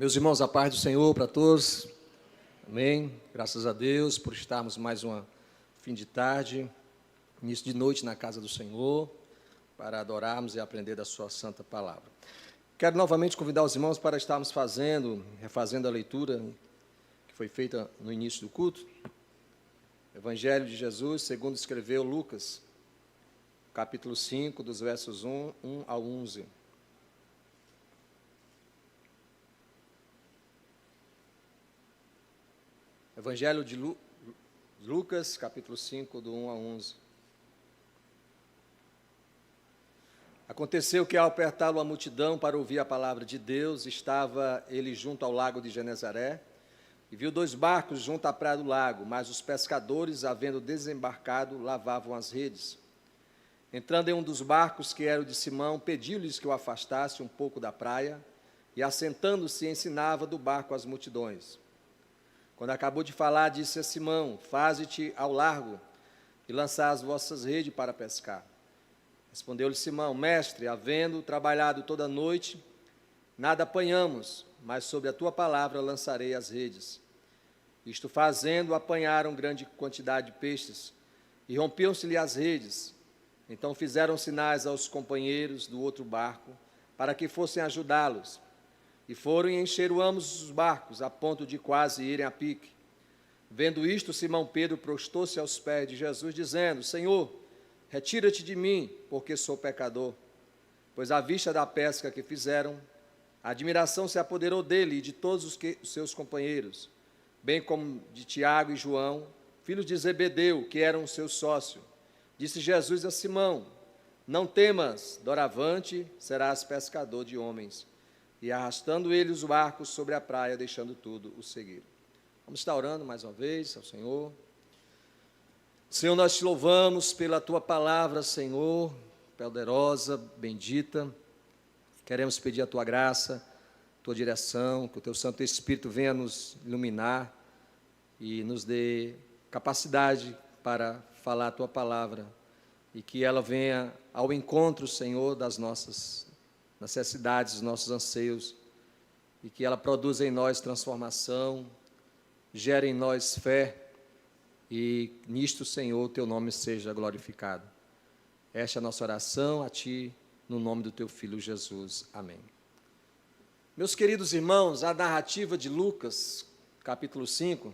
Meus irmãos, a paz do Senhor para todos. Amém. Graças a Deus por estarmos mais uma fim de tarde, início de noite na casa do Senhor, para adorarmos e aprender da sua santa palavra. Quero novamente convidar os irmãos para estarmos refazendo a leitura que foi feita no início do culto. Evangelho de Jesus, segundo escreveu Lucas, capítulo 5, dos versos 1 ao 11. Evangelho de Lucas, capítulo 5, do 1 a 11. Aconteceu que, ao apertá-lo a multidão para ouvir a palavra de Deus, estava ele junto ao lago de Genezaré, e viu 2 barcos junto à praia do lago, mas os pescadores, havendo desembarcado, lavavam as redes. Entrando em um dos barcos, que era o de Simão, pediu-lhes que o afastasse um pouco da praia, e assentando-se, ensinava do barco as multidões. Quando acabou de falar, disse a Simão: faze-te ao largo e lançai as vossas redes para pescar. Respondeu-lhe Simão: mestre, havendo trabalhado toda a noite, nada apanhamos, mas sobre a tua palavra lançarei as redes. Isto fazendo, apanharam grande quantidade de peixes, e rompiam-se-lhe as redes. Então fizeram sinais aos companheiros do outro barco, para que fossem ajudá-los. E foram e encheram ambos os barcos, a ponto de quase irem a pique. Vendo isto, Simão Pedro prostou-se aos pés de Jesus, dizendo: Senhor, retira-te de mim, porque sou pecador. Pois à vista da pesca que fizeram, a admiração se apoderou dele e de todos os seus companheiros, bem como de Tiago e João, filhos de Zebedeu, que eram seu sócio. Disse Jesus a Simão: não temas, doravante serás pescador de homens. E arrastando ele os barcos sobre a praia, deixando tudo, o seguiram. Vamos estar orando mais uma vez ao Senhor. Senhor, nós te louvamos pela tua palavra, Senhor, poderosa, bendita. Queremos pedir a tua graça, a tua direção, que o teu Santo Espírito venha nos iluminar e nos dê capacidade para falar a tua palavra e que ela venha ao encontro, Senhor, das nossas necessidades, dos nossos anseios, e que ela produza em nós transformação, gere em nós fé, e nisto, Senhor, teu nome seja glorificado. Esta é a nossa oração a ti, no nome do teu Filho Jesus. Amém. Meus queridos irmãos, a narrativa de Lucas, capítulo 5,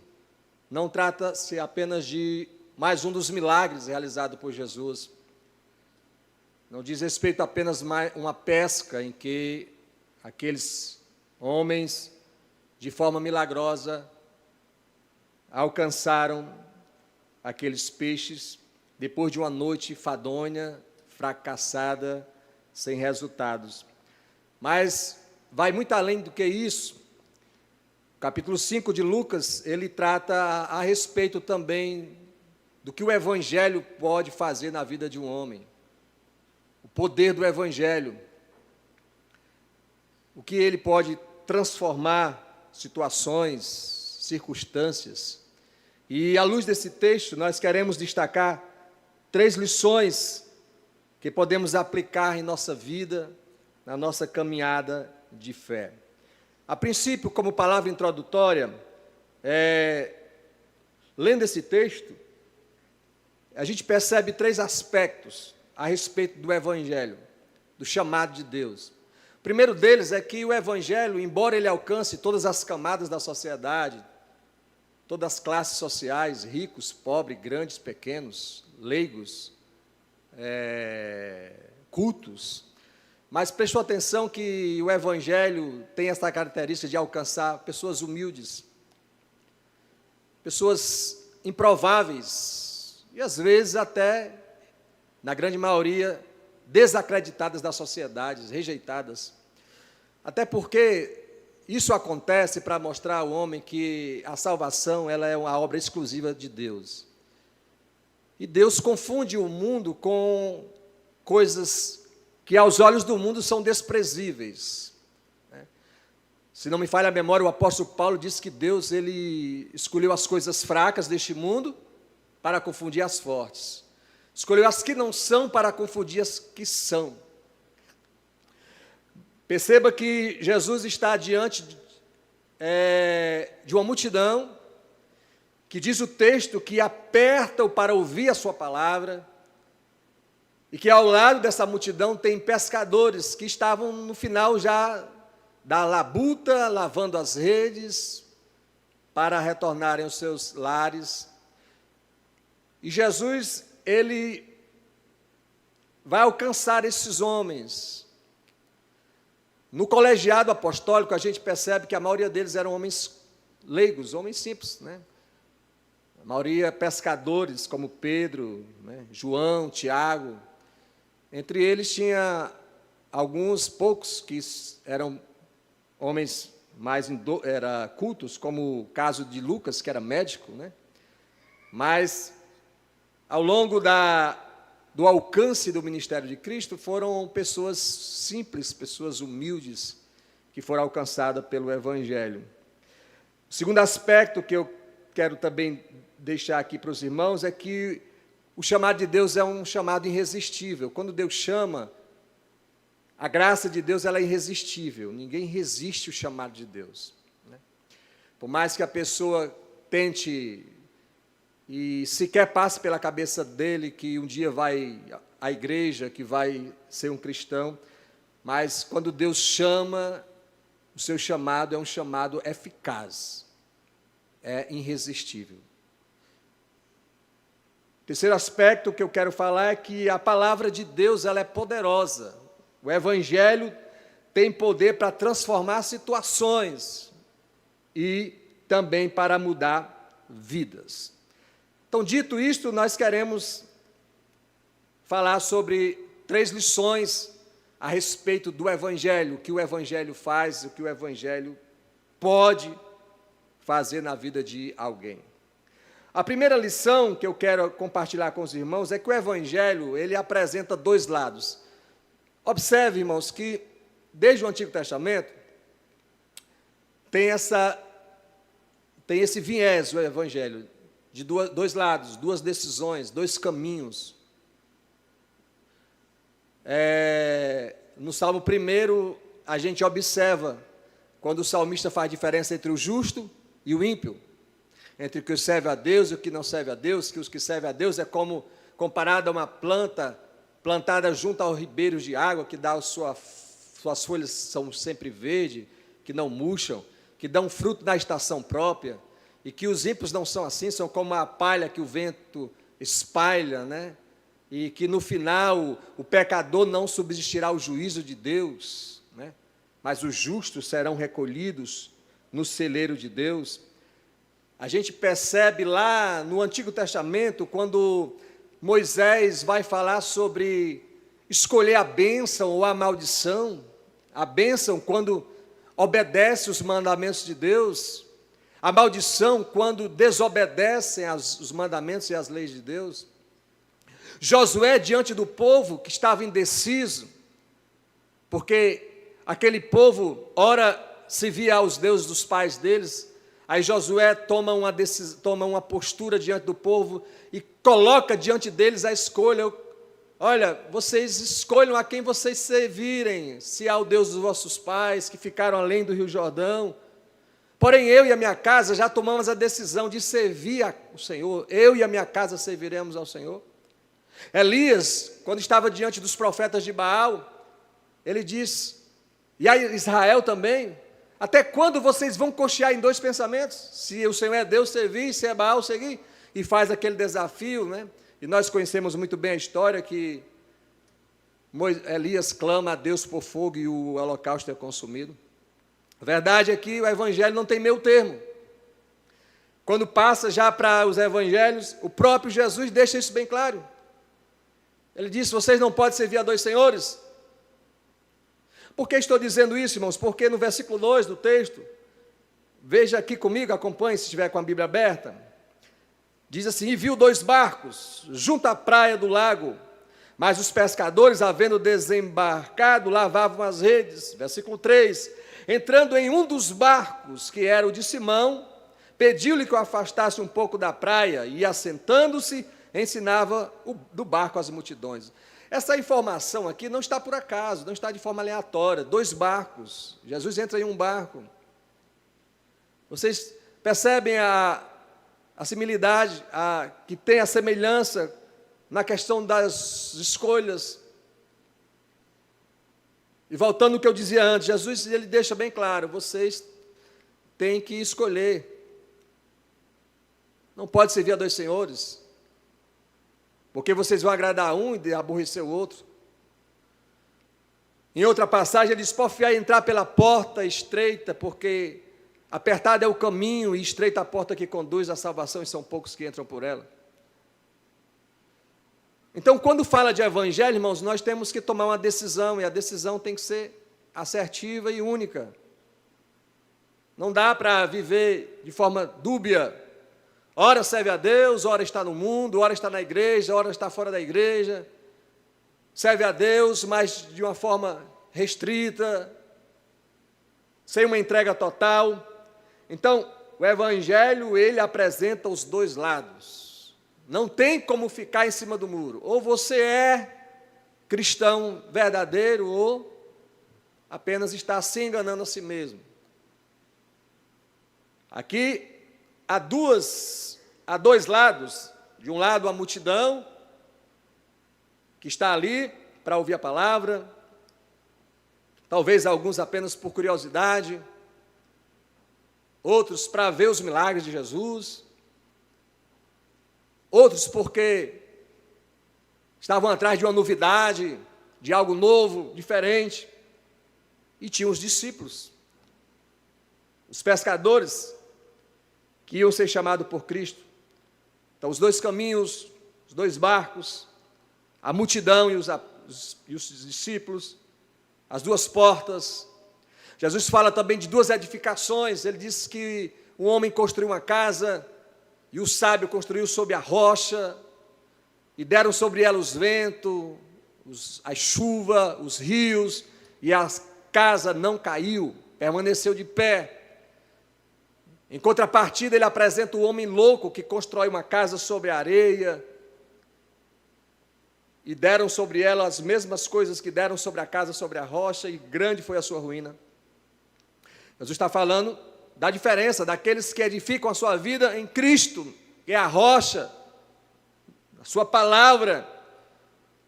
não trata-se apenas de mais um dos milagres realizados por Jesus. Não diz respeito apenas a uma pesca em que aqueles homens, de forma milagrosa, alcançaram aqueles peixes depois de uma noite fadonha, fracassada, sem resultados. Mas vai muito além do que isso. O capítulo 5 de Lucas, ele trata a respeito também do que o Evangelho pode fazer na vida de um homem. O poder do Evangelho, o que ele pode transformar situações, circunstâncias. E à luz desse texto, nós queremos destacar 3 lições que podemos aplicar em nossa vida, na nossa caminhada de fé. A princípio, como palavra introdutória, lendo esse texto, a gente percebe 3 aspectos a respeito do Evangelho, do chamado de Deus. O primeiro deles é que o Evangelho, embora ele alcance todas as camadas da sociedade, todas as classes sociais, ricos, pobres, grandes, pequenos, leigos, cultos, mas prestou atenção que o Evangelho tem essa característica de alcançar pessoas humildes, pessoas improváveis, e às vezes até, na grande maioria, desacreditadas da sociedade, rejeitadas. Até porque isso acontece para mostrar ao homem que a salvação ela é uma obra exclusiva de Deus. E Deus confunde o mundo com coisas que aos olhos do mundo são desprezíveis. Se não me falha a memória, o apóstolo Paulo diz que Deus ele escolheu as coisas fracas deste mundo para confundir as fortes. Escolheu as que não são para confundir as que são. Perceba que Jesus está diante de uma multidão, que diz o texto que aperta-o para ouvir a sua palavra, e que ao lado dessa multidão tem pescadores que estavam no final já da labuta, lavando as redes, para retornarem aos seus lares. E Jesus, ele vai alcançar esses homens. No colegiado apostólico, a gente percebe que a maioria deles eram homens leigos, homens simples, né? A maioria pescadores, como Pedro, né? João, Tiago. Entre eles tinha alguns poucos que eram homens mais cultos, como o caso de Lucas, que era médico, né? Mas, ao longo do alcance do ministério de Cristo, foram pessoas simples, pessoas humildes, que foram alcançadas pelo Evangelho. O segundo aspecto que eu quero também deixar aqui para os irmãos é que o chamado de Deus é um chamado irresistível. Quando Deus chama, a graça de Deus ela é irresistível. Ninguém resiste o chamado de Deus, né? Por mais que a pessoa tente e sequer passe pela cabeça dele que um dia vai à igreja, que vai ser um cristão, mas quando Deus chama, o seu chamado é um chamado eficaz, é irresistível. O terceiro aspecto que eu quero falar é que a palavra de Deus ela é poderosa. O Evangelho tem poder para transformar situações e também para mudar vidas. Então, dito isto, nós queremos falar sobre 3 lições a respeito do Evangelho, o que o Evangelho faz, o que o Evangelho pode fazer na vida de alguém. A primeira lição que eu quero compartilhar com os irmãos é que o Evangelho, ele apresenta 2 lados. Observe, irmãos, que desde o Antigo Testamento tem esse viés, o Evangelho, de 2 lados, 2 decisões, 2 caminhos. No Salmo 1, a gente observa, quando o salmista faz diferença entre o justo e o ímpio, entre o que serve a Deus e o que não serve a Deus, que os que servem a Deus é como comparado a uma planta plantada junto aos ribeiros de água, que dá suas folhas são sempre verdes, que não murcham, que dão fruto na estação própria, e que os ímpios não são assim, são como a palha que o vento espalha, né? E que no final o pecador não subsistirá ao juízo de Deus, né? Mas os justos serão recolhidos no celeiro de Deus. A gente percebe lá no Antigo Testamento, quando Moisés vai falar sobre escolher a bênção ou a maldição. A bênção quando obedece os mandamentos de Deus, a maldição quando desobedecem os mandamentos e as leis de Deus. Josué, diante do povo que estava indeciso, porque aquele povo, ora, servia aos deuses dos pais deles. Aí Josué toma uma postura diante do povo e coloca diante deles a escolha. Olha, vocês escolham a quem vocês servirem, se ao Deus dos vossos pais, que ficaram além do Rio Jordão. Porém, eu e a minha casa já tomamos a decisão de servir ao Senhor. Eu e a minha casa serviremos ao Senhor. Elias, quando estava diante dos profetas de Baal, ele diz, e a Israel também, até quando vocês vão cochear em 2 pensamentos? Se o Senhor é Deus, servir, se é Baal, seguir. E faz aquele desafio, né? E nós conhecemos muito bem a história que Elias clama a Deus por fogo e o holocausto é consumido. A verdade é que o Evangelho não tem meio termo. Quando passa já para os Evangelhos, o próprio Jesus deixa isso bem claro. Ele disse, vocês não podem servir a 2 senhores. Por que estou dizendo isso, irmãos? Porque no versículo 2 do texto, veja aqui comigo, acompanhe se estiver com a Bíblia aberta, diz assim, e viu 2 barcos junto à praia do lago, mas os pescadores, havendo desembarcado, lavavam as redes. Versículo 3, entrando em um dos barcos, que era o de Simão, pediu-lhe que o afastasse um pouco da praia, e assentando-se, ensinava do barco às multidões. Essa informação aqui não está por acaso, não está de forma aleatória. 2 barcos, Jesus entra em um barco. Vocês percebem a similitude, que tem a semelhança na questão das escolhas. E voltando ao que eu dizia antes, Jesus ele deixa bem claro, vocês têm que escolher. Não pode servir a dois senhores, porque vocês vão agradar um e aborrecer o outro. Em outra passagem, ele diz, porfiar entrar pela porta estreita, porque apertado é o caminho e estreita a porta que conduz à salvação, e são poucos que entram por ela. Então, quando fala de evangelho, irmãos, nós temos que tomar uma decisão, e a decisão tem que ser assertiva e única. Não dá para viver de forma dúbia. Ora serve a Deus, ora está no mundo, ora está na igreja, ora está fora da igreja. Serve a Deus, mas de uma forma restrita, sem uma entrega total. Então, o evangelho, ele apresenta os dois lados. Não tem como ficar em cima do muro. Ou você é cristão verdadeiro, ou apenas está se enganando a si mesmo. Aqui há dois lados. De um lado, a multidão, que está ali para ouvir a palavra, talvez alguns apenas por curiosidade, outros para ver os milagres de Jesus, outros porque estavam atrás de uma novidade, de algo novo, diferente, e tinham os discípulos, os pescadores, que iam ser chamados por Cristo. Então, os dois caminhos, os dois barcos, a multidão e os discípulos, as duas portas. Jesus fala também de duas edificações. Ele diz que um homem construiu uma casa e o sábio construiu sobre a rocha, e deram sobre ela os ventos, a chuva, os rios, e a casa não caiu, permaneceu de pé. Em contrapartida, ele apresenta o homem louco que constrói uma casa sobre a areia, e deram sobre ela as mesmas coisas que deram sobre a casa, sobre a rocha, e grande foi a sua ruína. Jesus está falando da diferença daqueles que edificam a sua vida em Cristo, que é a rocha, a sua palavra,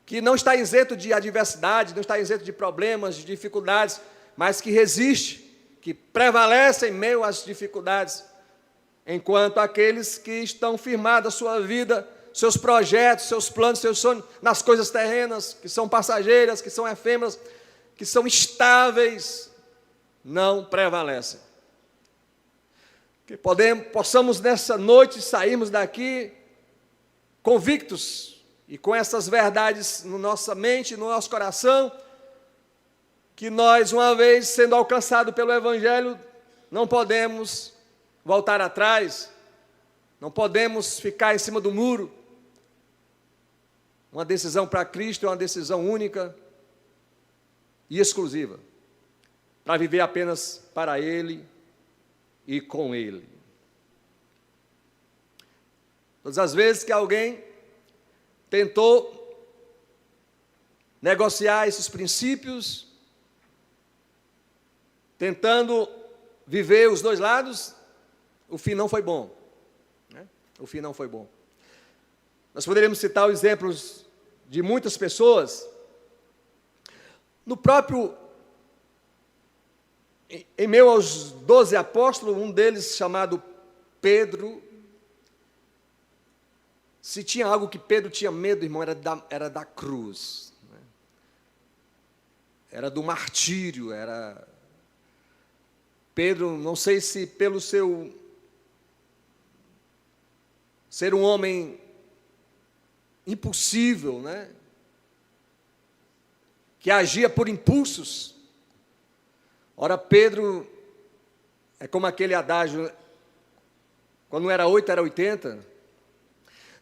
que não está isento de adversidade, não está isento de problemas, de dificuldades, mas que resiste, que prevalece em meio às dificuldades, enquanto aqueles que estão firmados a sua vida, seus projetos, seus planos, seus sonhos, nas coisas terrenas, que são passageiras, que são efêmeras, que são estáveis, não prevalecem. Que possamos nessa noite sairmos daqui convictos e com essas verdades na nossa mente, no nosso coração, que nós, uma vez sendo alcançados pelo evangelho, não podemos voltar atrás, não podemos ficar em cima do muro. Uma decisão para Cristo é uma decisão única e exclusiva, para viver apenas para Ele e com Ele. Todas as vezes que alguém tentou negociar esses princípios, tentando viver os dois lados, o fim não foi bom. O fim não foi bom. Nós poderíamos citar exemplos de muitas pessoas. No próprio, em meio aos 12 apóstolos, um deles chamado Pedro, se tinha algo que Pedro tinha medo, irmão, era da cruz, né? Era do martírio, Pedro, não sei se pelo seu ser um homem impulsivo, né? Que agia por impulsos. Ora, Pedro é como aquele adágio, quando não era 8, era 80.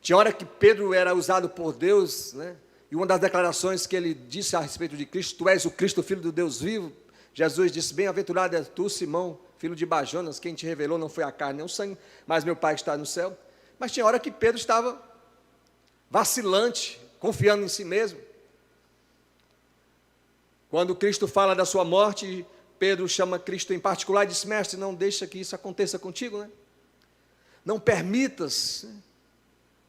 Tinha hora que Pedro era usado por Deus, né? E uma das declarações que ele disse a respeito de Cristo, tu és o Cristo, filho do Deus vivo. Jesus disse, bem-aventurado és tu, Simão, filho de Bajonas, quem te revelou não foi a carne nem o sangue, mas meu Pai que está no céu. Mas tinha hora que Pedro estava vacilante, confiando em si mesmo. Quando Cristo fala da sua morte, Pedro chama Cristo em particular e diz: mestre, não deixa que isso aconteça contigo, né? Não permitas,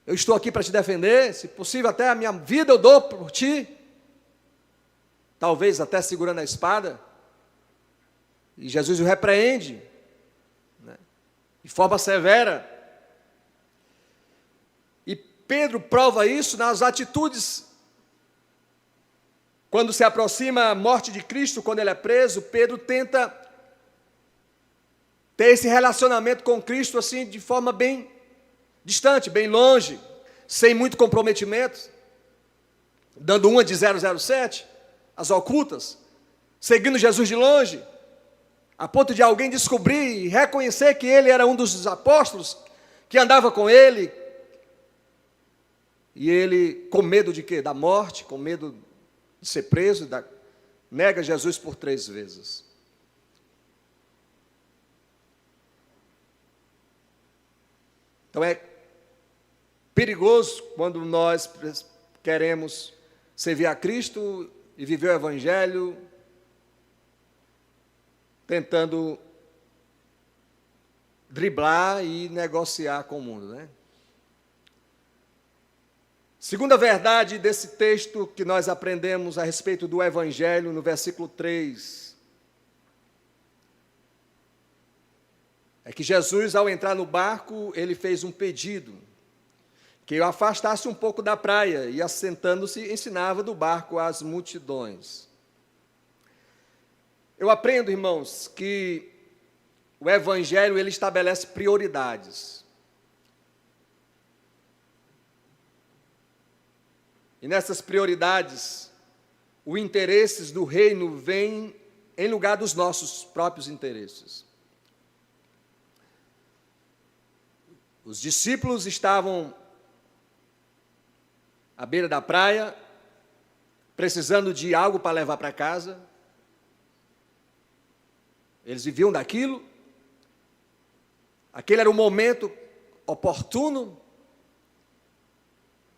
eu estou aqui para te defender, se possível até a minha vida eu dou por ti, talvez até segurando a espada. E Jesus o repreende, né, de forma severa. E Pedro prova isso nas atitudes. Quando se aproxima a morte de Cristo, quando ele é preso, Pedro tenta ter esse relacionamento com Cristo assim, de forma bem distante, bem longe, sem muito comprometimento, dando uma de 007, as ocultas, seguindo Jesus de longe, a ponto de alguém descobrir e reconhecer que ele era um dos apóstolos, que andava com ele, e ele, com medo de quê? Da morte, com medo de ser preso, nega Jesus por 3 vezes. Então é perigoso quando nós queremos servir a Cristo e viver o Evangelho, tentando driblar e negociar com o mundo, né? Segunda verdade desse texto que nós aprendemos a respeito do Evangelho, no versículo 3, é que Jesus, ao entrar no barco, ele fez um pedido, que o afastasse um pouco da praia, e assentando-se, ensinava do barco às multidões. Eu aprendo, irmãos, que o Evangelho, ele estabelece prioridades. E nessas prioridades, os interesses do reino vêm em lugar dos nossos próprios interesses. Os discípulos estavam à beira da praia, precisando de algo para levar para casa. Eles viviam daquilo. Aquele era o momento oportuno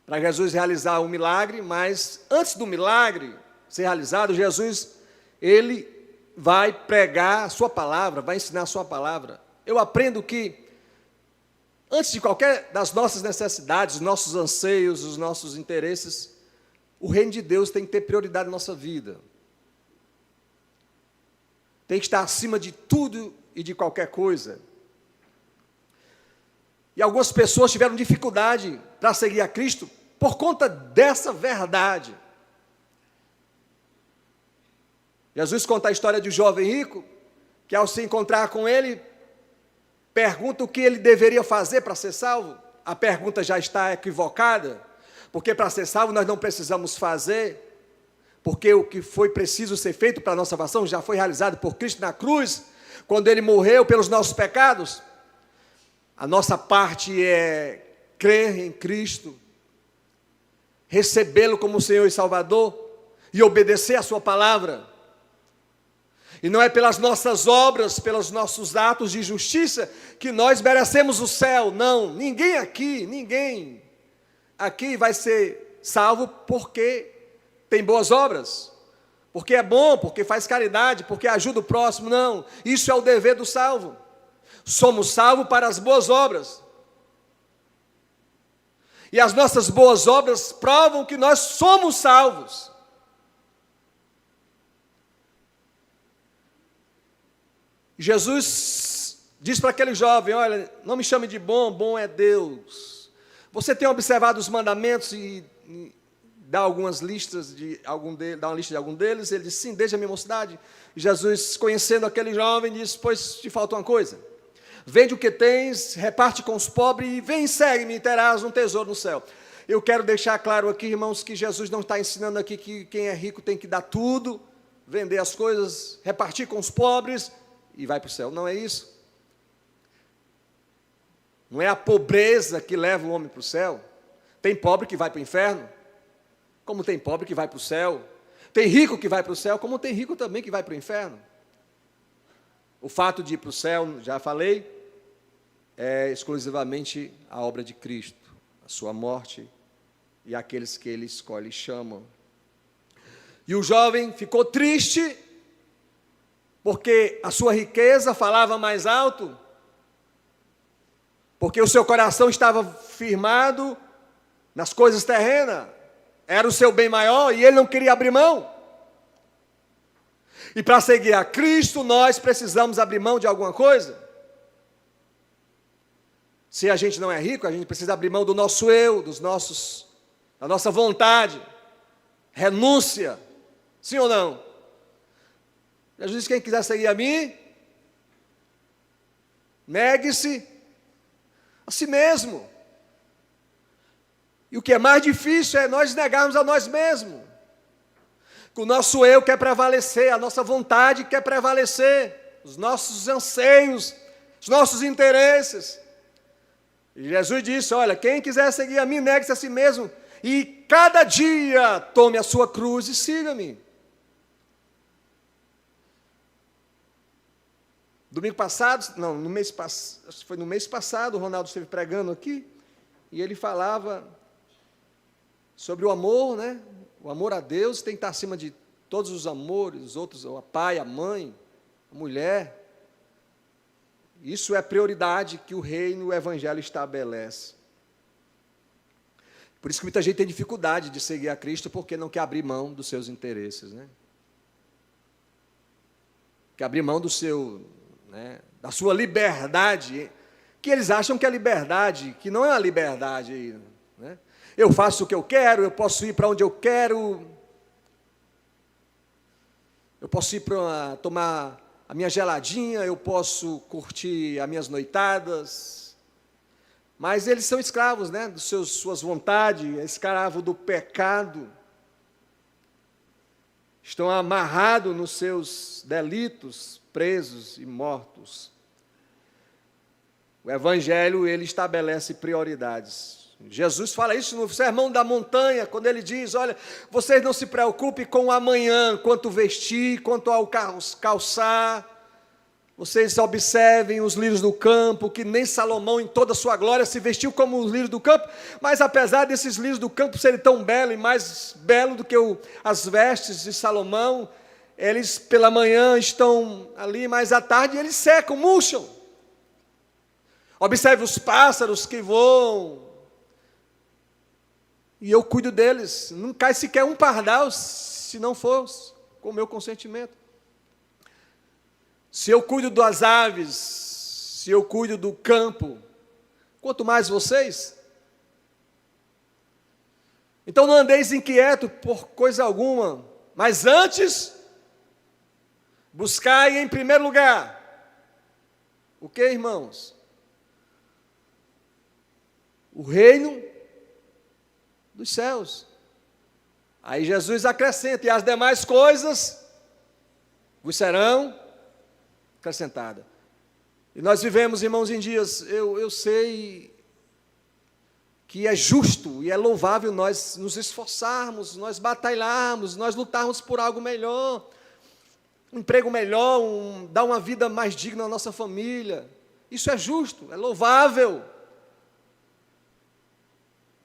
para Jesus realizar um milagre, mas antes do milagre ser realizado, Jesus, ele vai pregar a sua palavra, vai ensinar a sua palavra. Eu aprendo que, antes de qualquer das nossas necessidades, os nossos anseios, os nossos interesses, o reino de Deus tem que ter prioridade na nossa vida. Tem que estar acima de tudo e de qualquer coisa. E algumas pessoas tiveram dificuldade para seguir a Cristo por conta dessa verdade. Jesus conta a história de um jovem rico, que ao se encontrar com ele, pergunta o que ele deveria fazer para ser salvo. A pergunta já está equivocada, porque para ser salvo nós não precisamos fazer, porque o que foi preciso ser feito para a nossa salvação já foi realizado por Cristo na cruz, quando ele morreu pelos nossos pecados. A nossa parte é crer em Cristo, recebê-lo como Senhor e Salvador e obedecer a sua palavra. E não é pelas nossas obras, pelos nossos atos de justiça que nós merecemos o céu. Não, ninguém aqui vai ser salvo porque tem boas obras, porque é bom, porque faz caridade, porque ajuda o próximo. Não, isso é o dever do salvo. Somos salvos para as boas obras. E as nossas boas obras provam que nós somos salvos. Jesus diz para aquele jovem: olha, não me chame de bom, bom é Deus. Você tem observado os mandamentos e dá algumas listas dá uma lista de algum deles? Ele diz: sim, desde a minha mocidade. E Jesus, conhecendo aquele jovem, diz: pois te falta uma coisa. Vende o que tens, reparte com os pobres e vem, segue-me e terás um tesouro no céu. Eu quero deixar claro aqui, irmãos, que Jesus não está ensinando aqui que quem é rico tem que dar tudo, vender as coisas, repartir com os pobres e vai para o céu. Não é isso. Não é a pobreza que leva o homem para o céu. Tem pobre que vai para o inferno, como tem pobre que vai para o céu. Tem rico que vai para o céu, como tem rico também que vai para o inferno. O fato de ir para o céu, já falei, é exclusivamente a obra de Cristo, a sua morte e aqueles que ele escolhe e chama. E o jovem ficou triste, Porque a sua riqueza falava mais alto? Porque o seu coração estava firmado nas coisas terrenas? Era o seu bem maior e ele não queria abrir mão? E para seguir a Cristo, nós precisamos abrir mão de alguma coisa? Se a gente não é rico, a gente precisa abrir mão do nosso eu, da nossa vontade, renúncia, sim ou não? Jesus disse: quem quiser seguir a mim, negue-se a si mesmo. E o que é mais difícil é nós negarmos a nós mesmos. Que o nosso eu quer prevalecer, a nossa vontade quer prevalecer, os nossos anseios, os nossos interesses. E Jesus disse: olha, quem quiser seguir a mim, negue-se a si mesmo, e cada dia tome a sua cruz e siga-me. Domingo passado, não, no mês passado, acho que foi no mês passado, o Ronaldo esteve pregando aqui, e ele falava sobre o amor, né? O amor a Deus tem que estar acima de todos os amores, os outros, o pai, a mãe, a mulher. Isso é prioridade que o reino e o evangelho estabelece. Por isso que muita gente tem dificuldade de seguir a Cristo, porque não quer abrir mão dos seus interesses, né? Quer abrir mão do seu, né, da sua liberdade, que eles acham que é liberdade, que não é uma liberdade, né? Eu faço o que eu quero, eu posso ir para onde eu quero, eu posso ir para tomar a minha geladinha, eu posso curtir as minhas noitadas, mas eles são escravos, né, das suas vontades, escravos do pecado, estão amarrados nos seus delitos, presos e mortos. O Evangelho, ele estabelece prioridades. Jesus fala isso no Sermão da Montanha, quando ele diz: olha, vocês não se preocupem com o amanhã, quanto vestir, quanto ao calçar. Vocês observem os lírios do campo, que nem Salomão em toda a sua glória se vestiu como os lírios do campo, mas apesar desses lírios do campo serem tão belos e mais belos do que as vestes de Salomão, eles pela manhã estão ali, mas à tarde eles secam, murcham. Observe os pássaros que voam, e eu cuido deles, não cai sequer um pardal, se não for com o meu consentimento. Se eu cuido das aves, se eu cuido do campo, quanto mais vocês. Então não andeis inquietos por coisa alguma, mas antes, buscai em primeiro lugar, o que, irmãos? O reino dos céus. Aí Jesus acrescenta: e as demais coisas vos serão acrescentadas. E nós vivemos, irmãos, em dias, eu sei que é justo e é louvável nós nos esforçarmos, nós batalharmos, nós lutarmos por algo melhor, um emprego melhor, dar uma vida mais digna à nossa família. Isso é justo, é louvável.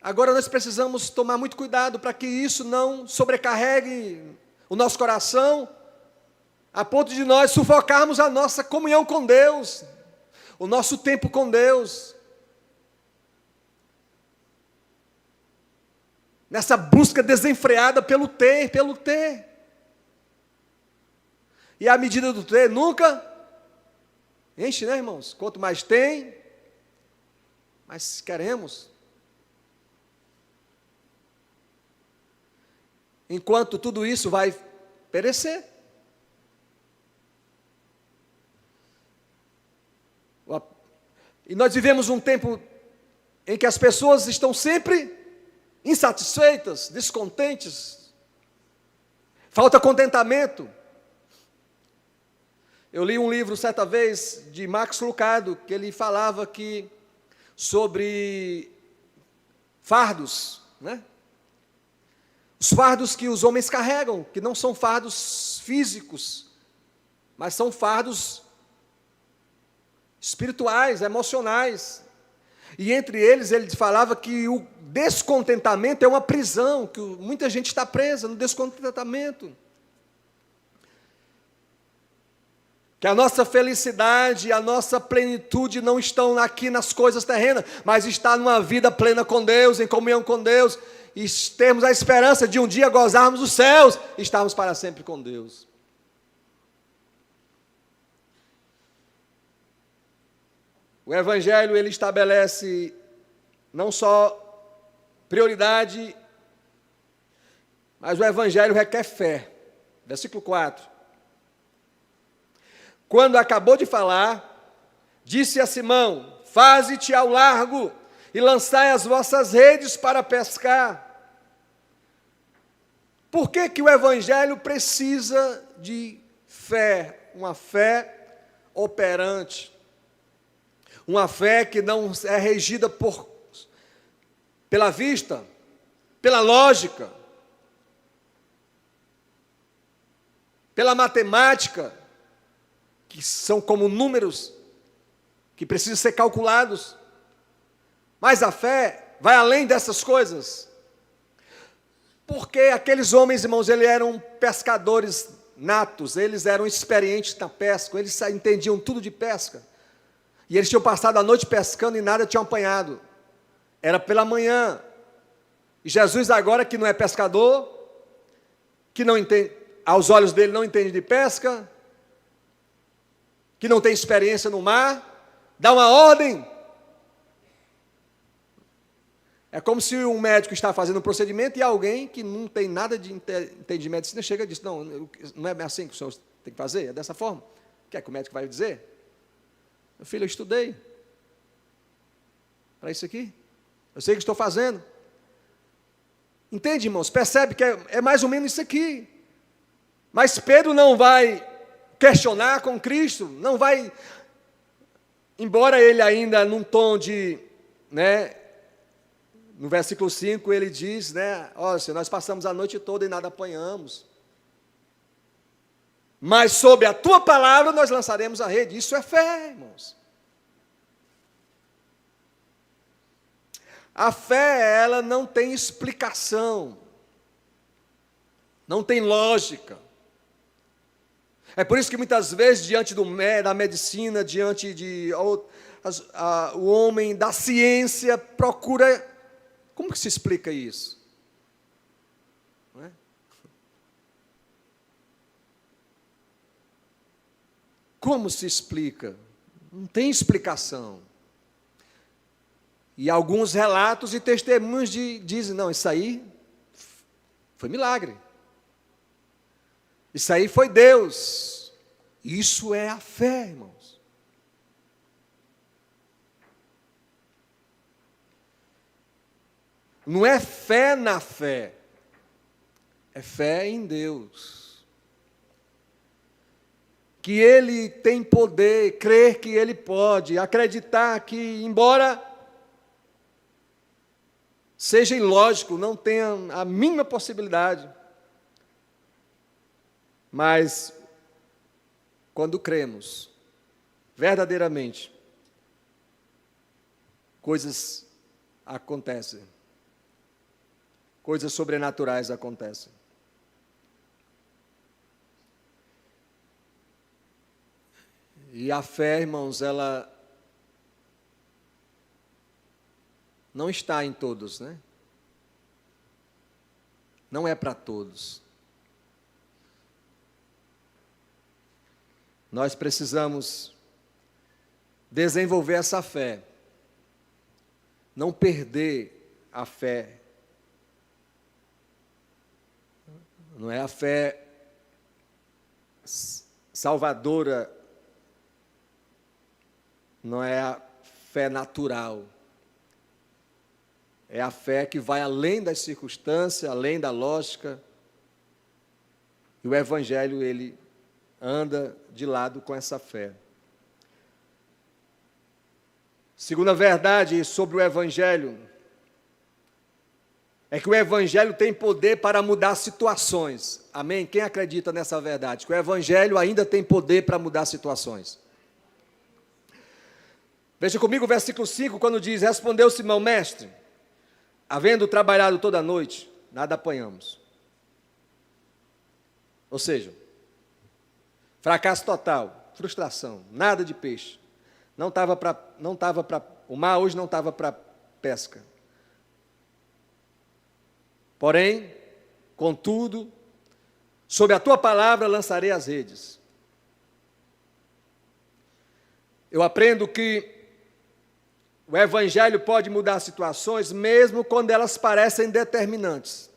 Agora nós precisamos tomar muito cuidado para que isso não sobrecarregue o nosso coração, a ponto de nós sufocarmos a nossa comunhão com Deus, o nosso tempo com Deus, nessa busca desenfreada pelo ter. E a medida do ter nunca enche, né, irmãos? Quanto mais tem, mais queremos. Enquanto tudo isso vai perecer. E nós vivemos um tempo em que as pessoas estão sempre insatisfeitas, descontentes, falta contentamento. Eu li um livro certa vez de Max Lucado, que ele falava sobre fardos, né? Os fardos que os homens carregam, que não são fardos físicos, mas são fardos espirituais, emocionais. E entre eles, ele falava que o descontentamento é uma prisão, que muita gente está presa no descontentamento. Que a nossa felicidade, a nossa plenitude não estão aqui nas coisas terrenas, mas está numa vida plena com Deus, em comunhão com Deus, e termos a esperança de um dia gozarmos os céus e estarmos para sempre com Deus. O Evangelho, ele estabelece não só prioridade, mas o Evangelho requer fé. Versículo 4. Quando acabou de falar, disse a Simão: faze-te ao largo e lançai as vossas redes para pescar. Por que que o Evangelho precisa de fé? Uma fé operante. Uma fé que não é regida pela vista, pela lógica, pela matemática, que são como números que precisam ser calculados. Mas a fé vai além dessas coisas. Porque aqueles homens, irmãos, eles eram pescadores natos, eles eram experientes na pesca, eles entendiam tudo de pesca. E eles tinham passado a noite pescando e nada tinham apanhado. Era pela manhã. E Jesus agora, que não é pescador, que não entende, aos olhos dele não entende de pesca, que não tem experiência no mar, dá uma ordem. É como se um médico está fazendo um procedimento e alguém que não tem nada de entendimento de medicina chega e diz: não é assim que o senhor tem que fazer, é dessa forma. O que é que o médico vai dizer? Meu filho, eu estudei para isso aqui, eu sei o que estou fazendo. Entende, irmãos? Percebe que é mais ou menos isso aqui. Mas Pedro não vai questionar com Cristo, não vai, embora ele ainda num tom de, no versículo 5 ele diz, olha, se nós passamos a noite toda e nada apanhamos, mas sob a tua palavra nós lançaremos a rede. Isso é fé, irmãos. A fé, ela não tem explicação, não tem lógica. É por isso que muitas vezes, diante da medicina, diante de o homem da ciência procura, como que se explica isso? Não é? Como se explica? Não tem explicação. E alguns relatos e testemunhos dizem: não, isso aí foi milagre. Isso aí foi Deus. Isso é a fé, irmãos. Não é fé na fé, é fé em Deus. Que Ele tem poder, crer que Ele pode, acreditar que, embora seja ilógico, não tenha a mínima possibilidade, mas quando cremos verdadeiramente, coisas acontecem, coisas sobrenaturais acontecem. E a fé, irmãos, ela não está em todos, Não é para todos. Nós precisamos desenvolver essa fé, não perder a fé. Não é a fé salvadora, não é a fé natural. É a fé que vai além das circunstâncias, além da lógica. E o Evangelho, ele anda de lado com essa fé. Segunda verdade sobre o Evangelho é que o Evangelho tem poder para mudar situações. Amém? Quem acredita nessa verdade? Que o Evangelho ainda tem poder para mudar situações. Veja comigo o versículo 5, quando diz: respondeu Simão: mestre, havendo trabalhado toda a noite, nada apanhamos. Ou seja, fracasso total. frustração, nada de peixe. O mar hoje não estava para pesca. Porém, contudo, sob a tua palavra lançarei as redes. Eu aprendo que o Evangelho pode mudar situações, mesmo quando elas parecem determinantes.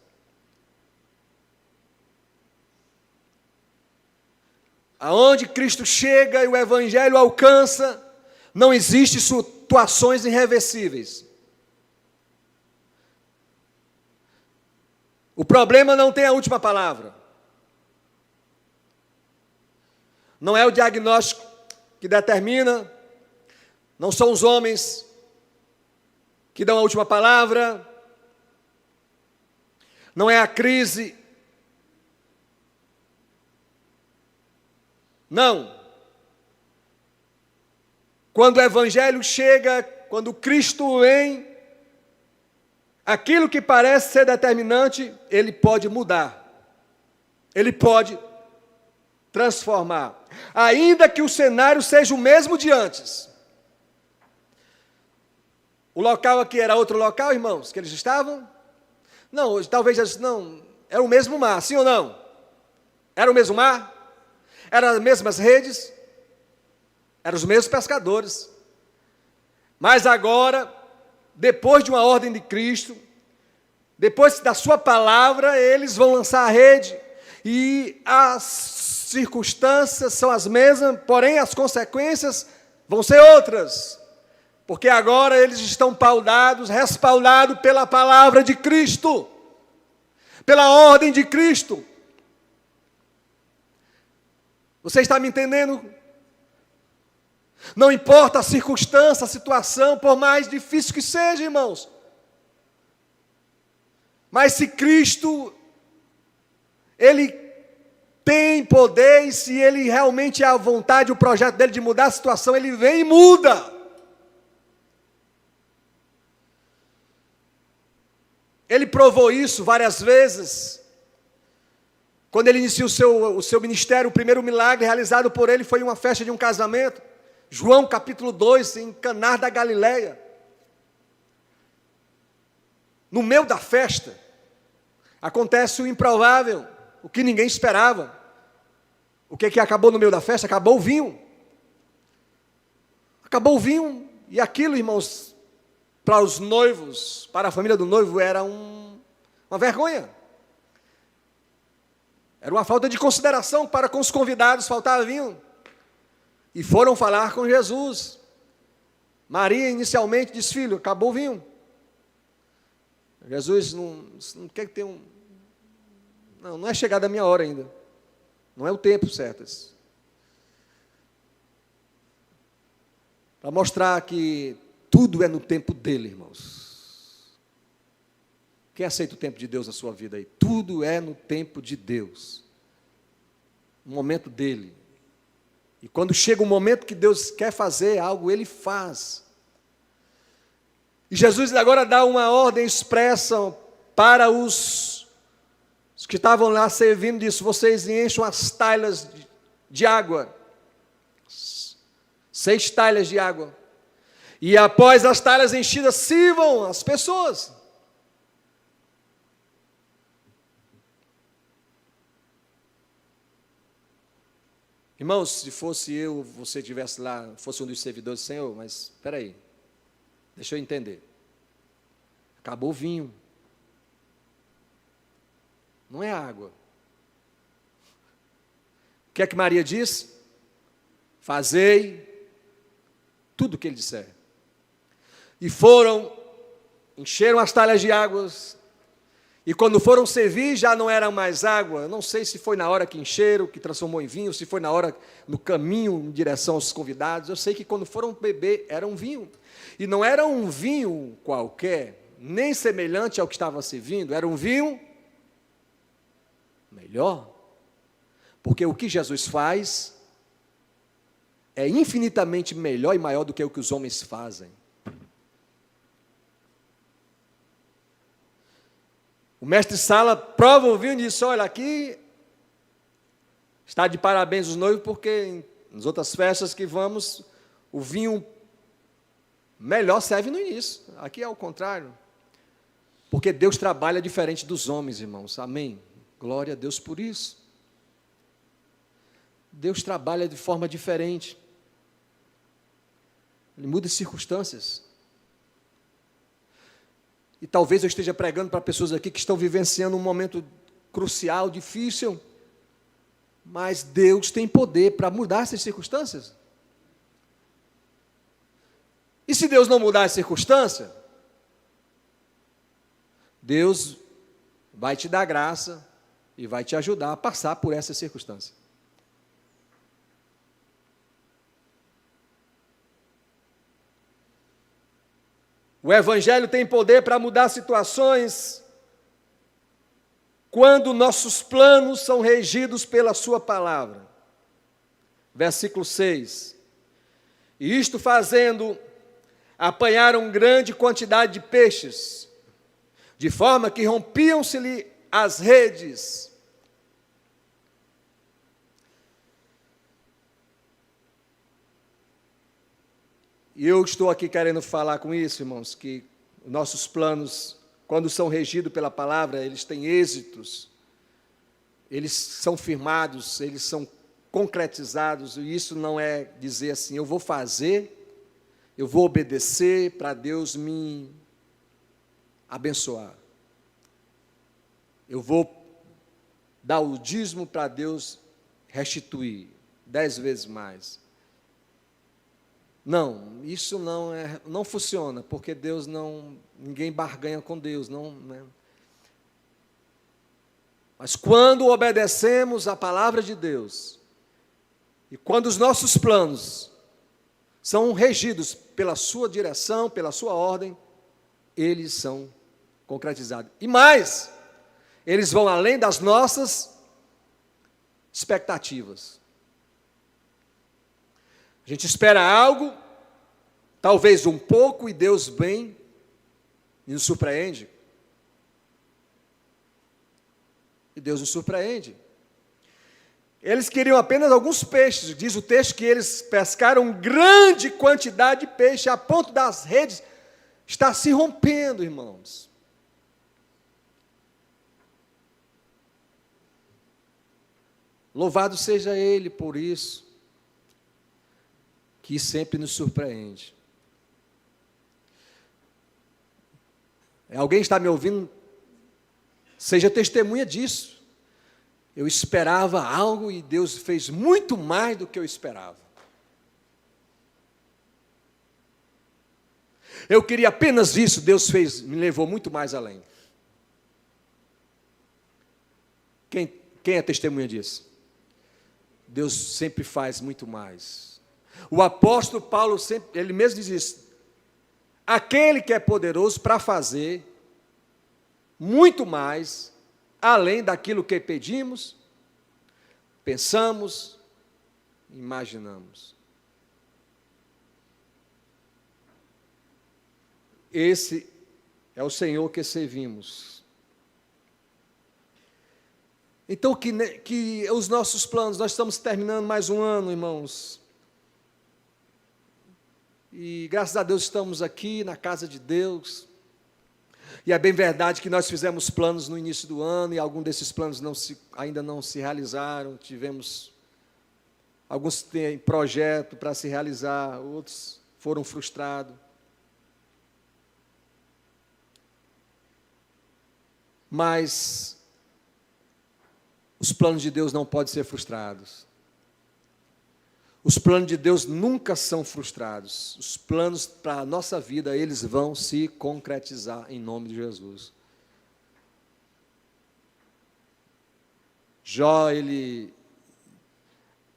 Aonde Cristo chega e o Evangelho alcança, não existem situações irreversíveis. O problema não tem a última palavra. Não é o diagnóstico que determina, não são os homens que dão a última palavra, não é a crise. Não. Quando o Evangelho chega, quando Cristo vem, aquilo que parece ser determinante, ele pode mudar. Ele pode transformar. Ainda que o cenário seja o mesmo de antes. O local aqui era outro local, irmãos, que eles estavam? Não, talvez não. Era o mesmo mar, sim ou não? Era o mesmo mar? Eram as mesmas redes? Eram os mesmos pescadores. Mas agora, depois de uma ordem de Cristo, depois da sua palavra, eles vão lançar a rede, e as circunstâncias são as mesmas, porém as consequências vão ser outras, porque agora eles estão respaldados pela palavra de Cristo, pela ordem de Cristo. Você está me entendendo? Não importa a circunstância, a situação, por mais difícil que seja, irmãos. Mas se Cristo, Ele tem poder, e se Ele realmente é a vontade, o projeto dEle de mudar a situação, Ele vem e muda. Ele provou isso várias vezes. Quando Ele iniciou o seu ministério, o primeiro milagre realizado por Ele foi uma festa de um casamento. João capítulo 2, em Caná da Galileia. No meio da festa, acontece o improvável, o que ninguém esperava. O que acabou no meio da festa? Acabou o vinho. Acabou o vinho, e aquilo, irmãos, para os noivos, para a família do noivo, era uma vergonha. Era uma falta de consideração para com os convidados, faltava vinho. E foram falar com Jesus. Maria inicialmente disse: filho, acabou o vinho. Jesus não quer que tenha um... Não é chegada a minha hora ainda. Não é o tempo certo. Para mostrar que tudo é no tempo dele, irmãos. Quem aceita o tempo de Deus na sua vida aí? Tudo é no tempo de Deus. No momento dele. E quando chega o momento que Deus quer fazer algo, Ele faz. E Jesus agora dá uma ordem expressa para os que estavam lá servindo, disse: vocês encham as talhas de água. 6 talhas de água. E após as talhas enchidas, sirvam as pessoas. Irmãos, se fosse eu, você estivesse lá, fosse um dos servidores, Senhor, mas espera aí, deixa eu entender. Acabou o vinho. Não é água. O que é que Maria disse? Fazei tudo o que ele disser. E foram, encheram as talhas de águas. E quando foram servir, já não era mais água. Não sei se foi na hora que encheram, que transformou em vinho, se foi na hora, no caminho, em direção aos convidados. Eu sei que quando foram beber, era um vinho. E não era um vinho qualquer, nem semelhante ao que estava servindo. Era um vinho melhor. Porque o que Jesus faz é infinitamente melhor e maior do que o que os homens fazem. O mestre Sala prova o vinho e disse: olha, aqui está de parabéns os noivos, porque nas outras festas que vamos, o vinho melhor serve no início. Aqui é o contrário. Porque Deus trabalha diferente dos homens, irmãos. Amém? Glória a Deus por isso. Deus trabalha de forma diferente. Ele muda as circunstâncias. E talvez eu esteja pregando para pessoas aqui que estão vivenciando um momento crucial, difícil, mas Deus tem poder para mudar essas circunstâncias. E se Deus não mudar a circunstância, Deus vai te dar graça e vai te ajudar a passar por essa circunstância. O Evangelho tem poder para mudar situações quando nossos planos são regidos pela sua palavra. Versículo 6. E isto fazendo, apanharam grande quantidade de peixes, de forma que rompiam-se-lhe as redes. E eu estou aqui querendo falar com isso, irmãos, que nossos planos, quando são regidos pela palavra, eles têm êxitos, eles são firmados, eles são concretizados, e isso não é dizer assim, eu vou fazer, eu vou obedecer para Deus me abençoar. Eu vou dar o dízimo para Deus restituir 10 vezes mais. Não, isso não funciona, porque Deus ninguém barganha com Deus, né? Mas quando obedecemos a palavra de Deus, e quando os nossos planos são regidos pela sua direção, pela sua ordem, eles são concretizados. E mais, eles vão além das nossas expectativas. A gente espera algo, talvez um pouco, e Deus vem e nos surpreende. E Deus nos surpreende. Eles queriam apenas alguns peixes. Diz o texto que eles pescaram grande quantidade de peixe, a ponto das redes estar se rompendo, irmãos. Louvado seja Ele por isso, que sempre nos surpreende. Alguém está me ouvindo? Seja testemunha disso. Eu esperava algo e Deus fez muito mais do que eu esperava. Eu queria apenas isso, Deus fez, me levou muito mais além. Quem é testemunha disso? Deus sempre faz muito mais. O apóstolo Paulo, ele mesmo diz isso, aquele que é poderoso para fazer muito mais, além daquilo que pedimos, pensamos, imaginamos. Esse é o Senhor que servimos. Então, que os nossos planos, nós estamos terminando mais um ano, irmãos. E graças a Deus estamos aqui na casa de Deus. E é bem verdade que nós fizemos planos no início do ano e alguns desses planos ainda não se realizaram. Alguns têm projeto para se realizar, outros foram frustrados. Mas os planos de Deus não podem ser frustrados. Os planos de Deus nunca são frustrados. Os planos para a nossa vida, eles vão se concretizar em nome de Jesus. Jó, ele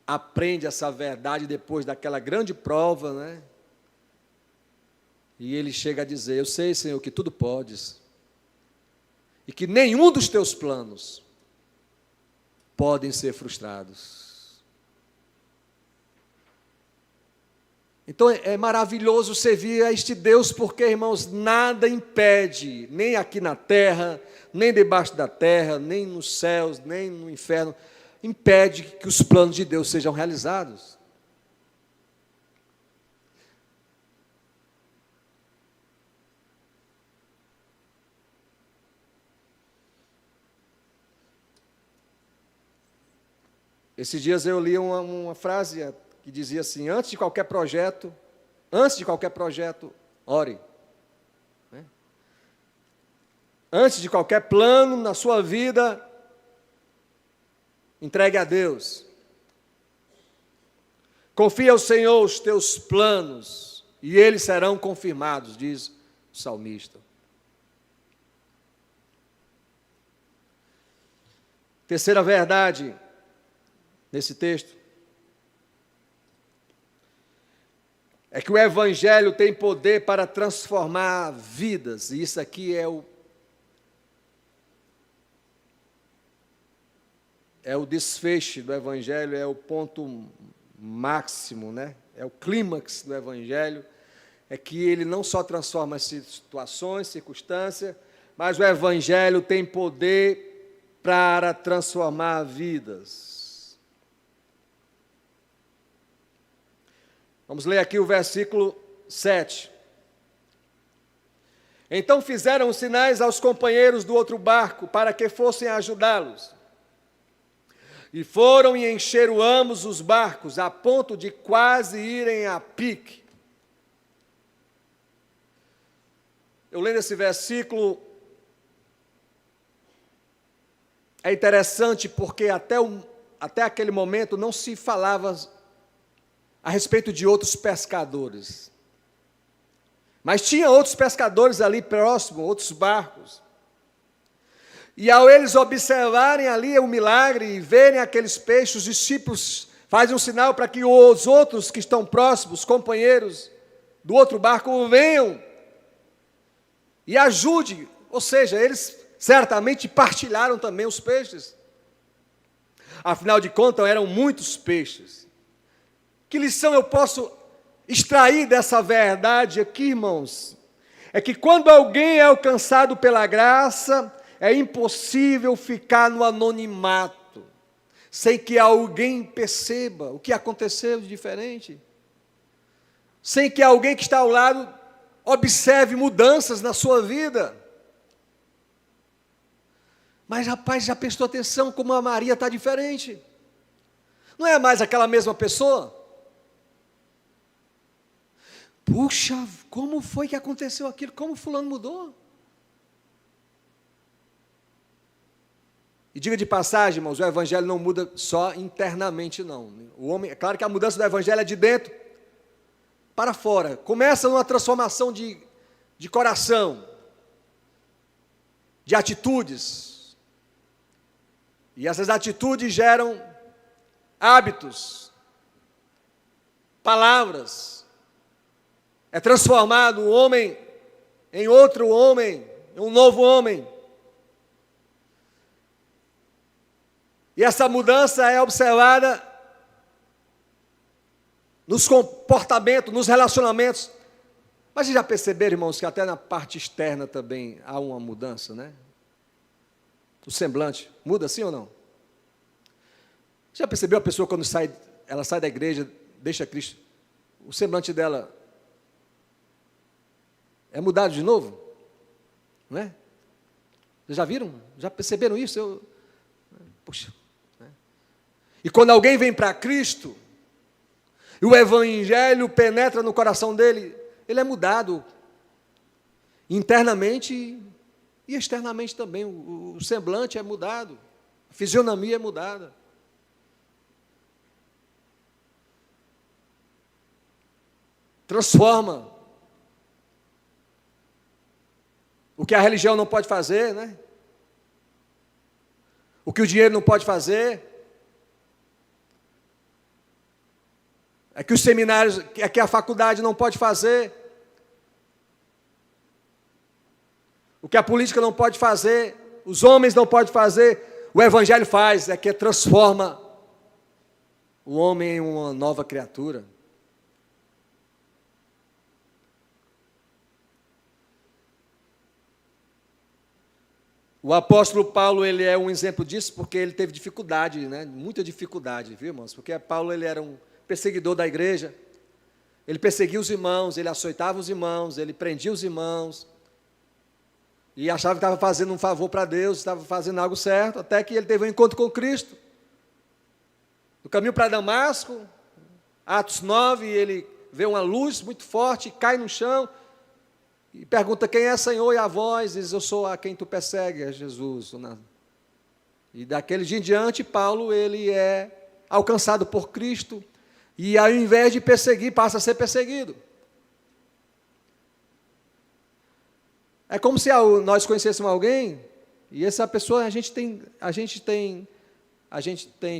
aprende essa verdade depois daquela grande prova, né? E ele chega a dizer, eu sei, Senhor, que tudo podes, e que nenhum dos teus planos podem ser frustrados. Então é maravilhoso servir a este Deus, porque, irmãos, nada impede, nem aqui na terra, nem debaixo da terra, nem nos céus, nem no inferno, impede que os planos de Deus sejam realizados. Esses dias eu li uma frase que dizia assim: antes de qualquer projeto, ore. Né? Antes de qualquer plano na sua vida, entregue a Deus. Confia ao Senhor os teus planos, e eles serão confirmados, diz o salmista. Terceira verdade nesse texto é que o Evangelho tem poder para transformar vidas, e isso aqui é o desfecho do Evangelho, é o ponto máximo, né? É o clímax do Evangelho, é que ele não só transforma as situações, circunstâncias, mas o Evangelho tem poder para transformar vidas. Vamos ler aqui o versículo 7. Então fizeram sinais aos companheiros do outro barco para que fossem ajudá-los. E foram e encheram ambos os barcos, a ponto de quase irem a pique. Eu lendo esse versículo, é interessante porque até aquele momento não se falava a respeito de outros pescadores. Mas tinha outros pescadores ali próximo, outros barcos. E ao eles observarem ali o milagre e verem aqueles peixes, os discípulos fazem um sinal para que os outros que estão próximos, companheiros do outro barco, venham e ajudem. Ou seja, eles certamente partilharam também os peixes. Afinal de contas, eram muitos peixes. Que lição eu posso extrair dessa verdade aqui, irmãos? É que quando alguém é alcançado pela graça, é impossível ficar no anonimato, sem que alguém perceba o que aconteceu de diferente, sem que alguém que está ao lado observe mudanças na sua vida. Mas, rapaz, já prestou atenção como a Maria está diferente? Não é mais aquela mesma pessoa? Puxa, como foi que aconteceu aquilo? Como fulano mudou? E diga de passagem, irmãos, o Evangelho não muda só internamente, não. O homem, é claro que a mudança do Evangelho é de dentro para fora. Começa numa transformação de coração, de atitudes. E essas atitudes geram hábitos, palavras. É transformado o homem em outro homem, em um novo homem. E essa mudança é observada nos comportamentos, nos relacionamentos. Mas vocês já perceberam, irmãos, que até na parte externa também há uma mudança, né? O semblante muda sim ou não? Já percebeu a pessoa quando ela sai da igreja, deixa Cristo, o semblante dela é mudado de novo? Não é? Vocês já viram? Já perceberam isso? Puxa. E quando alguém vem para Cristo, e o Evangelho penetra no coração dele, ele é mudado, internamente e externamente também, o semblante é mudado, a fisionomia é mudada. Transforma. O que a religião não pode fazer, né? O que o dinheiro não pode fazer, é que os seminários, é que a faculdade não pode fazer, o que a política não pode fazer, os homens não podem fazer, o Evangelho faz, é que transforma o homem em uma nova criatura. O apóstolo Paulo, ele é um exemplo disso, porque ele teve dificuldade, né? Muita dificuldade, viu, irmãos? Porque Paulo, ele era um perseguidor da igreja, ele perseguia os irmãos, ele açoitava os irmãos, ele prendia os irmãos, e achava que estava fazendo um favor para Deus, estava fazendo algo certo, até que ele teve um encontro com Cristo. No caminho para Damasco, Atos 9, ele vê uma luz muito forte, cai no chão, e pergunta: quem é, Senhor? E a voz diz: eu sou a quem tu persegue, é Jesus. E daquele dia em diante, Paulo, ele é alcançado por Cristo, e ao invés de perseguir, passa a ser perseguido. É como se nós conhecêssemos alguém, e essa pessoa, a gente tem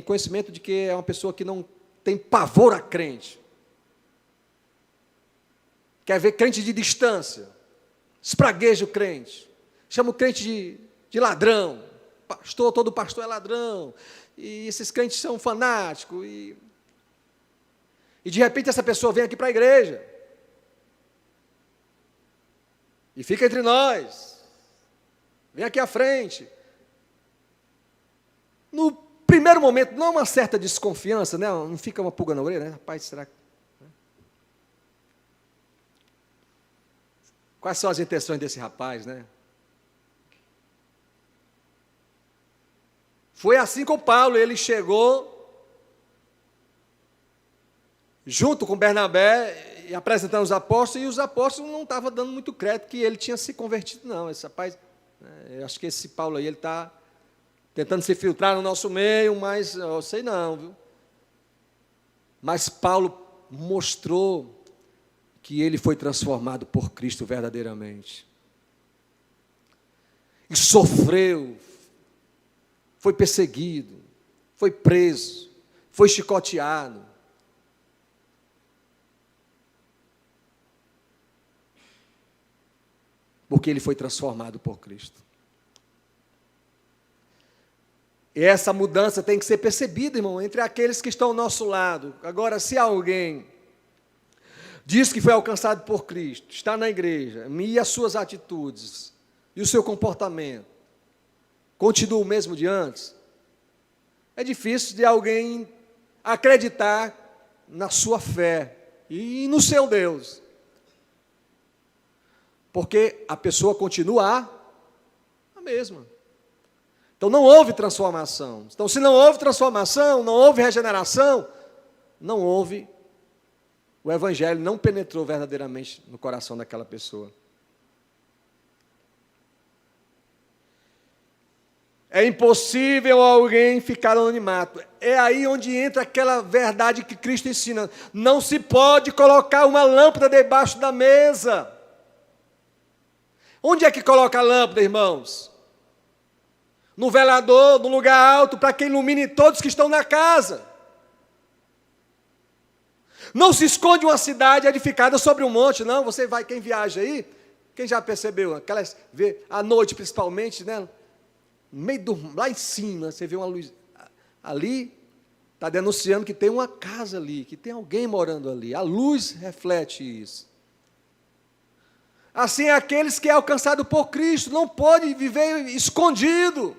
conhecimento de que é uma pessoa que não tem pavor a crente. Quer ver crente de distância, espragueja o crente, chama o crente de ladrão, todo pastor é ladrão, e esses crentes são fanáticos, e de repente essa pessoa vem aqui para a igreja, e fica entre nós, vem aqui à frente. No primeiro momento, não uma certa desconfiança, né? Não fica uma pulga na orelha, né? Rapaz, será que... Quais são as intenções desse rapaz, né? Foi assim com Paulo, ele chegou junto com Bernabé e apresentando os apóstolos, e os apóstolos não estavam dando muito crédito que ele tinha se convertido, não. Esse rapaz, eu acho que esse Paulo aí, ele está tentando se filtrar no nosso meio, mas eu sei não, viu? Mas Paulo mostrou que ele foi transformado por Cristo verdadeiramente. E sofreu, foi perseguido, foi preso, foi chicoteado. Porque ele foi transformado por Cristo. E essa mudança tem que ser percebida, irmão, entre aqueles que estão ao nosso lado. Agora, se alguém diz que foi alcançado por Cristo, está na igreja, e as suas atitudes, e o seu comportamento, continua o mesmo de antes, é difícil de alguém acreditar na sua fé e no seu Deus. Porque a pessoa continua a mesma. Então não houve transformação. Então, se não houve transformação, não houve regeneração, não houve, o Evangelho não penetrou verdadeiramente no coração daquela pessoa. É impossível alguém ficar anonimato. É aí onde entra aquela verdade que Cristo ensina. Não se pode colocar uma lâmpada debaixo da mesa. Onde é que coloca a lâmpada, irmãos? No velador, no lugar alto, para que ilumine todos que estão na casa. Não se esconde uma cidade edificada sobre um monte, não. Você vai, quem viaja aí, quem já percebeu, aquelas, vê, à noite principalmente, né? No meio lá em cima, você vê uma luz. Ali está denunciando que tem uma casa ali, que tem alguém morando ali. A luz reflete isso. Assim, aqueles que é alcançado por Cristo não pode viver escondido.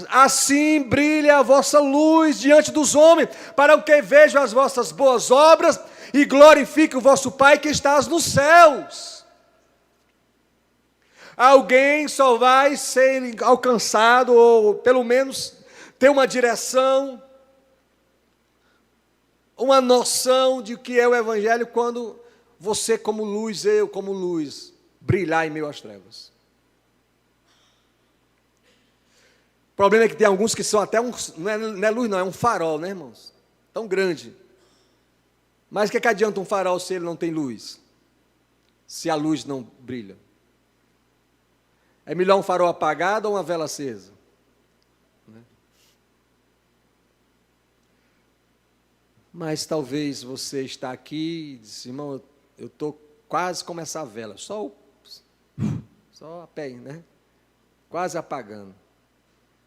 Assim brilha a vossa luz diante dos homens, para que vejam as vossas boas obras e glorifique o vosso Pai que estás nos céus. Alguém só vai ser alcançado, ou pelo menos ter uma direção, uma noção de que é o Evangelho, quando você como luz, eu como luz, brilhar em meio às trevas. O problema é que tem alguns que são até não é luz não, é um farol, né, irmãos? Tão grande. Mas o que adianta um farol se ele não tem luz? Se a luz não brilha? É melhor um farol apagado ou uma vela acesa? Mas talvez você está aqui e diz: irmão, eu estou quase como essa vela, só a pé, né? Quase apagando.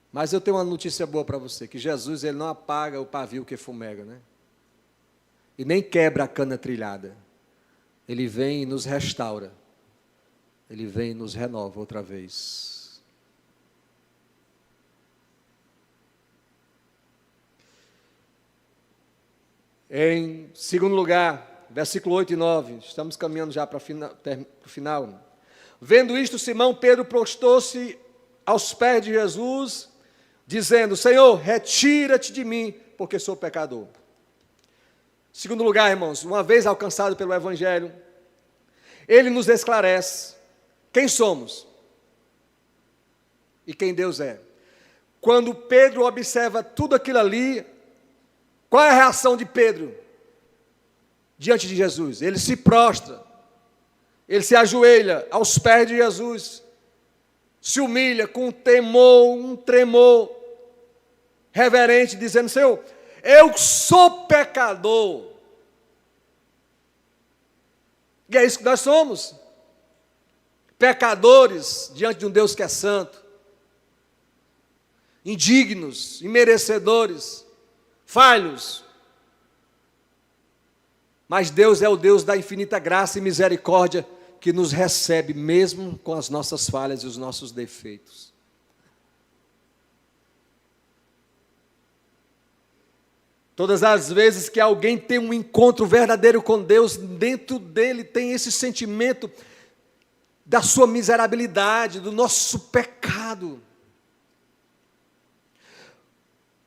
Mas eu tenho uma notícia boa para você, que Jesus, ele não apaga o pavio que fumega, né? E nem quebra a cana trilhada. Ele vem e nos restaura. Ele vem e nos renova outra vez. Em segundo lugar, versículo 8 e 9, estamos caminhando já para o final. Vendo isto, Simão Pedro prostou-se aos pés de Jesus, dizendo: Senhor, retira-te de mim, porque sou pecador. Segundo lugar, irmãos, uma vez alcançado pelo Evangelho, ele nos esclarece quem somos e quem Deus é. Quando Pedro observa tudo aquilo ali, qual é a reação de Pedro diante de Jesus? Ele se prostra, ele se ajoelha aos pés de Jesus, se humilha com um tremor reverente, dizendo: Senhor, eu sou pecador. E é isso que nós somos, pecadores diante de um Deus que é santo, indignos, imerecedores, falhos. Mas Deus é o Deus da infinita graça e misericórdia, que nos recebe mesmo com as nossas falhas e os nossos defeitos. Todas as vezes que alguém tem um encontro verdadeiro com Deus, dentro dele tem esse sentimento da sua miserabilidade, do nosso pecado.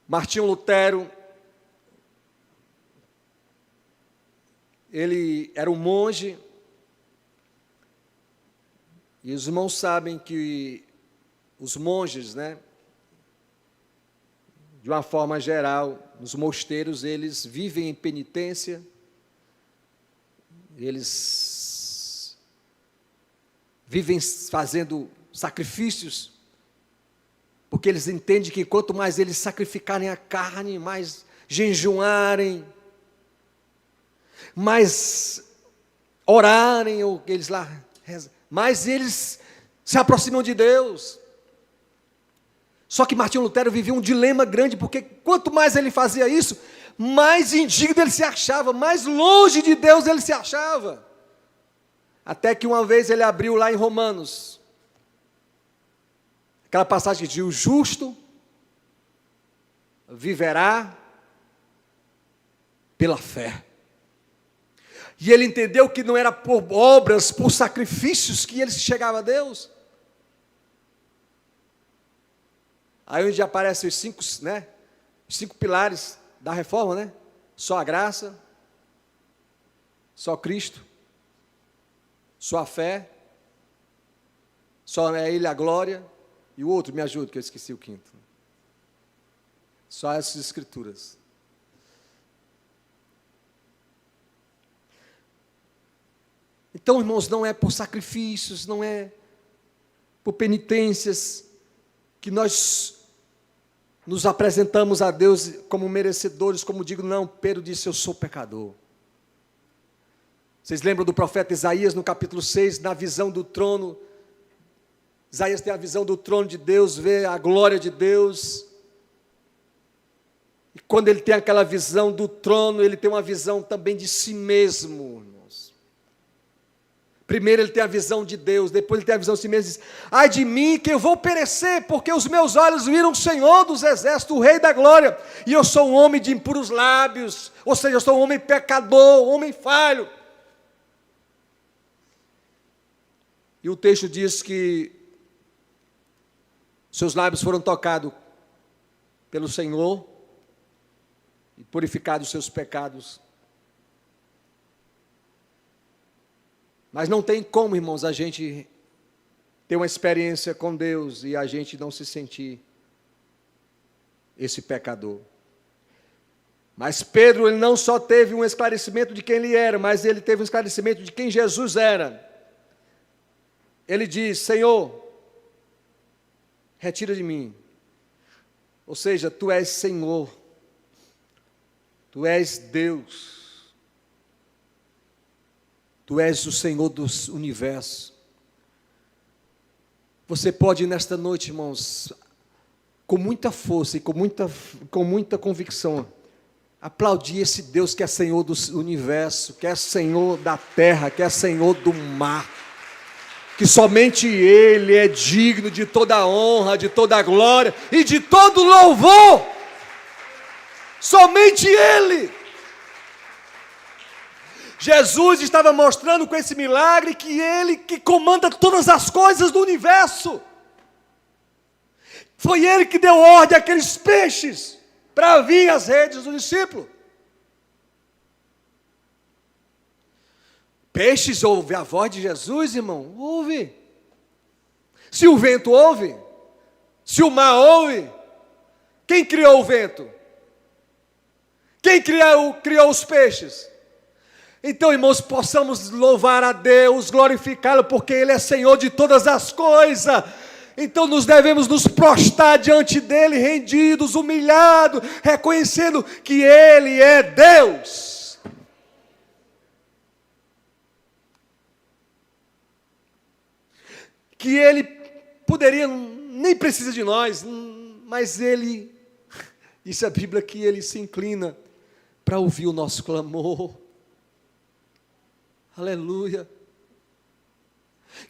Martinho Lutero, ele era um monge, e os irmãos sabem que os monges, de uma forma geral, nos mosteiros, eles vivem em penitência, eles vivem fazendo sacrifícios, porque eles entendem que quanto mais eles sacrificarem a carne, mais jejuarem, mais orarem, ou eles lá rezam, mais eles se aproximam de Deus. Só que Martinho Lutero vivia um dilema grande, porque quanto mais ele fazia isso, mais indigno ele se achava, mais longe de Deus ele se achava. Até que uma vez ele abriu lá em Romanos, aquela passagem que diz: o justo viverá pela fé. E ele entendeu que não era por obras, por sacrifícios que ele chegava a Deus. Aí onde aparecem os cinco pilares da reforma, Só a graça, só Cristo, só a fé, só é Ele a glória, e o outro, me ajuda, que eu esqueci o quinto. Só essas escrituras. Então, irmãos, não é por sacrifícios, não é por penitências que nós nos apresentamos a Deus como merecedores, como digo, não, Pedro disse: eu sou pecador. Vocês lembram do profeta Isaías, no capítulo 6, na visão do trono? Isaías tem a visão do trono de Deus, vê a glória de Deus. E quando ele tem aquela visão do trono, ele tem uma visão também de si mesmo, irmãos. Primeiro ele tem a visão de Deus, depois ele tem a visão de si mesmo e diz: ai de mim, que eu vou perecer, porque os meus olhos viram o Senhor dos exércitos, o Rei da glória, e eu sou um homem de impuros lábios, ou seja, eu sou um homem pecador, um homem falho. E o texto diz que seus lábios foram tocados pelo Senhor e purificados os seus pecados. Mas não tem como, irmãos, a gente ter uma experiência com Deus e a gente não se sentir esse pecador. Mas Pedro, ele não só teve um esclarecimento de quem ele era, mas ele teve um esclarecimento de quem Jesus era. Ele diz: Senhor, retira de mim. Ou seja, Tu és Senhor, Tu és Deus. Tu és o Senhor do universo. Você pode nesta noite, irmãos, com muita força e com muita convicção, aplaudir esse Deus que é Senhor do universo, que é Senhor da terra, que é Senhor do mar, que somente Ele é digno de toda a honra, de toda a glória e de todo louvor. Somente Ele. Jesus estava mostrando com esse milagre que Ele que comanda todas as coisas do universo. Foi Ele que deu ordem àqueles peixes para vir às redes do discípulo. Peixes ouve a voz de Jesus, irmão? Ouve. Se o vento ouve, se o mar ouve, quem criou o vento? Quem criou os peixes? Então, irmãos, possamos louvar a Deus, glorificá-lo, porque Ele é Senhor de todas as coisas. Então, nós devemos nos prostrar diante dEle, rendidos, humilhados, reconhecendo que Ele é Deus. Que Ele poderia, nem precisa de nós, mas Ele, disse a Bíblia, que Ele se inclina para ouvir o nosso clamor. Aleluia.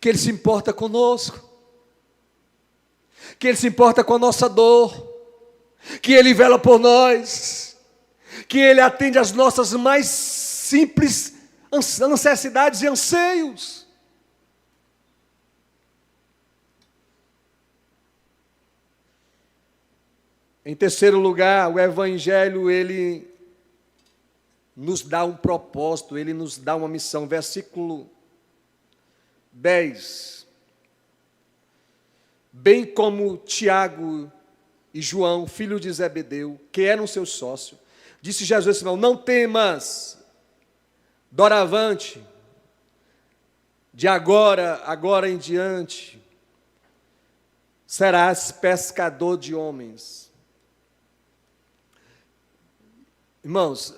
Que Ele se importa conosco, que Ele se importa com a nossa dor, que Ele vela por nós, que Ele atende às nossas mais simples necessidades e anseios. Em terceiro lugar, o Evangelho, ele nos dá um propósito, ele nos dá uma missão. Versículo 10. Bem como Tiago e João, filho de Zebedeu, que eram seus sócios, disse Jesus a Simão: não temas, doravante, de agora em diante, serás pescador de homens. Irmãos,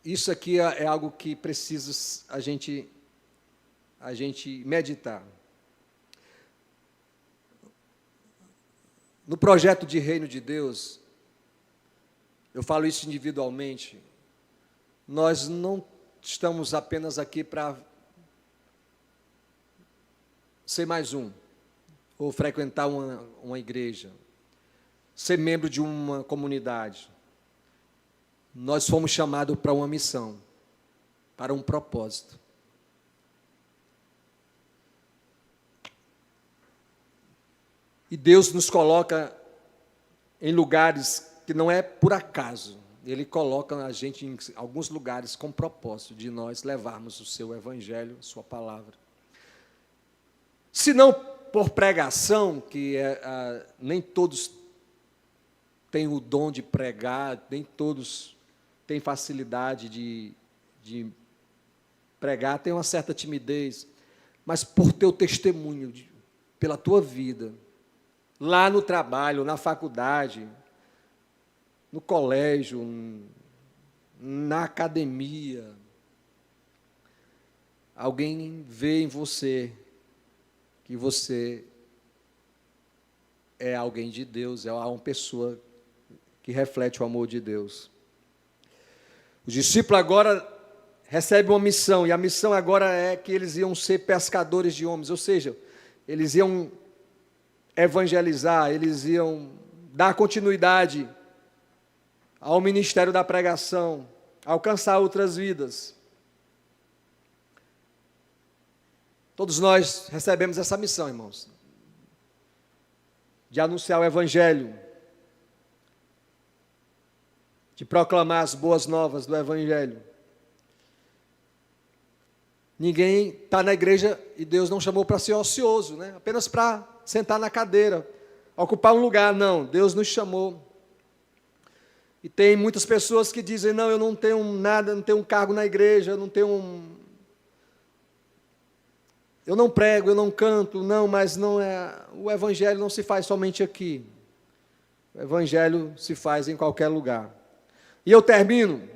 isso aqui é algo que precisa a gente meditar. No projeto de reino de Deus, eu falo isso individualmente, nós não estamos apenas aqui para ser mais um, ou frequentar uma igreja, ser membro de uma comunidade. Nós fomos chamados para uma missão, para um propósito. E Deus nos coloca em lugares que não é por acaso. Ele coloca a gente em alguns lugares com propósito de nós levarmos o seu evangelho, a sua palavra. Se não por pregação, que nem todos têm o dom de pregar, nem todos têm facilidade de pregar, tem uma certa timidez, mas por teu testemunho, pela tua vida, lá no trabalho, na faculdade, no colégio, na academia, alguém vê em você que você é alguém de Deus, é uma pessoa que reflete o amor de Deus. Os discípulos agora recebem uma missão, e a missão agora é que eles iam ser pescadores de homens, ou seja, eles iam evangelizar, eles iam dar continuidade ao ministério da pregação, alcançar outras vidas. Todos nós recebemos essa missão, irmãos, de anunciar o evangelho, de proclamar as boas novas do evangelho. Ninguém está na igreja e Deus não chamou para ser ocioso, né? Apenas para sentar na cadeira, ocupar um lugar. Não, Deus nos chamou. E tem muitas pessoas que dizem: não, eu não tenho nada, não tenho um cargo na igreja, eu não prego, eu não canto. Não, mas não é, o evangelho não se faz somente aqui. O evangelho se faz em qualquer lugar. E eu termino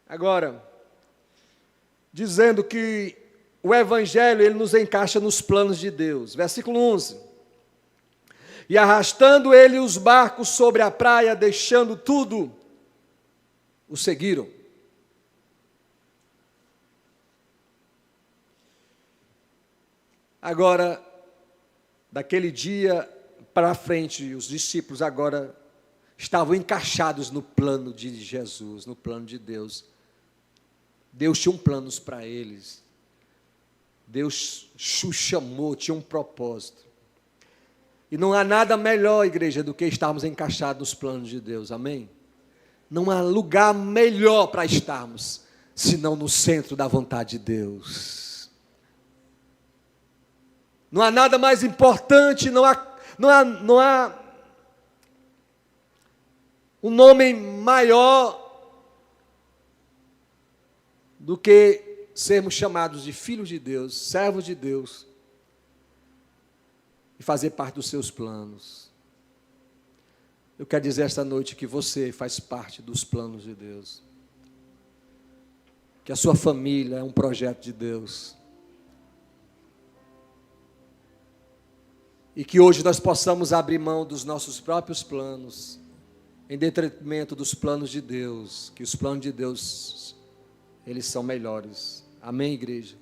agora dizendo que o evangelho, ele nos encaixa nos planos de Deus. Versículo 11. E arrastando ele os barcos sobre a praia, deixando tudo, o seguiram. Agora, daquele dia para frente, os discípulos agora estavam encaixados no plano de Jesus, no plano de Deus. Deus tinha planos para eles. Deus os chamou, tinha um propósito. E não há nada melhor, igreja, do que estarmos encaixados nos planos de Deus, amém? Não há lugar melhor para estarmos, senão no centro da vontade de Deus. Não há nada mais importante, não há um nome maior do que sermos chamados de filhos de Deus, servos de Deus, e fazer parte dos seus planos. Eu quero dizer esta noite que você faz parte dos planos de Deus, que a sua família é um projeto de Deus, e que hoje nós possamos abrir mão dos nossos próprios planos, em detrimento dos planos de Deus, que os planos de Deus, eles são melhores. Amém, igreja?